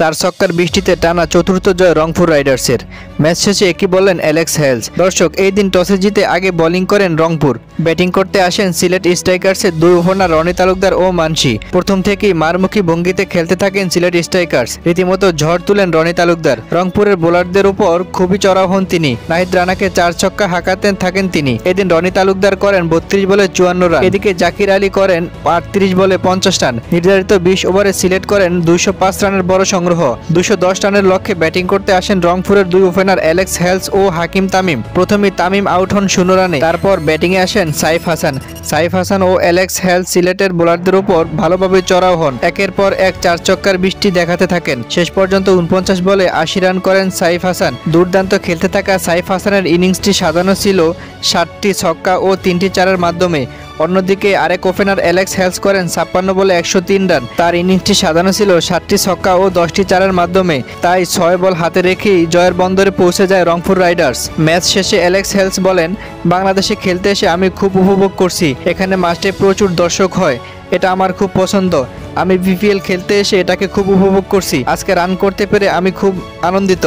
চার ছক্কার বৃষ্টিতে টানা চতুর্থ জয় রংপুর রাইডার্সের। ম্যাচ শেষে একই বললেন অ্যালেক্স হেলস। দর্শক, এই দিন টসে জিতে আগে বোলিং করেন রংপুর। ব্যাটিং করতে আসেন সিলেট স্ট্রাইকার্সের দুই ওপেনার রনি তালুকদার ও মানসি। প্রথম থেকেই মারমুখী ভঙ্গিতে খেলতে থাকেন সিলেট স্ট্রাইকার্স। রীতিমতো ঝড় তুলেন রনি তালুকদার। রংপুরের বোলারদের উপর খুবই চড়াও হন তিনি। নাহিদ রানাকে 4 ছক্কা হাঁকাতে থাকেন তিনি। এদিন রনি তালুকদার করেন 32 বলে 54 রান। এদিকে জাকির আলী করেন 38 বলে 50 রান। নির্ধারিত 20 ওভারে সিলেট করেন 205 রানের বড় সংগ্রহ। 210 রানের লক্ষ্যে ব্যাটিং করতে আসেন রংপুরের দুই ওপেনার অ্যালেক্স হেলস ও হাকিম তামিম। প্রথমেই তামিম আউট হন 0 রানে। তারপর ব্যাটিংয়ে আসেন সাইফ হাসান ও অ্যালেক্স হেলস সিলেটের বোলারদের উপর ভালোভাবে চড়াও হন। একের পর এক 4 ছক্কার বৃষ্টি দেখাতে থাকেন। শেষ পর্যন্ত 49 বলে 80 রান করেন সাইফ হাসান। দুর্দান্ত খেলতে থাকা সাইফ হাসানের ইনিংসটি সাজানো ছিল 7টি ছক্কা ও 3টি চারের মাধ্যমে। অন্যদিকে আরেক ওপেনার অ্যালেক্স হেলস করেন 56 বলে 103 রান। তার ইনিংসটি সাজানো ছিল 7টি ছক্কা ও 10টি চারের মাধ্যমে। তাই 6 বল হাতে রেখেই জয়ের বন্দরে পৌঁছে যায় রংপুর রাইডার্স। ম্যাচ শেষে অ্যালেক্স হেলস বলেন, বাংলাদেশে খেলতে এসে আমি খুব উপভোগ করছি। এখানে মাঠে প্রচুর দর্শক হয়, এটা আমার খুব পছন্দ। আমি বিপিএল খেলতে এসে এটাকে খুব উপভোগ করছি। আজকে রান করতে পেরে আমি খুব আনন্দিত।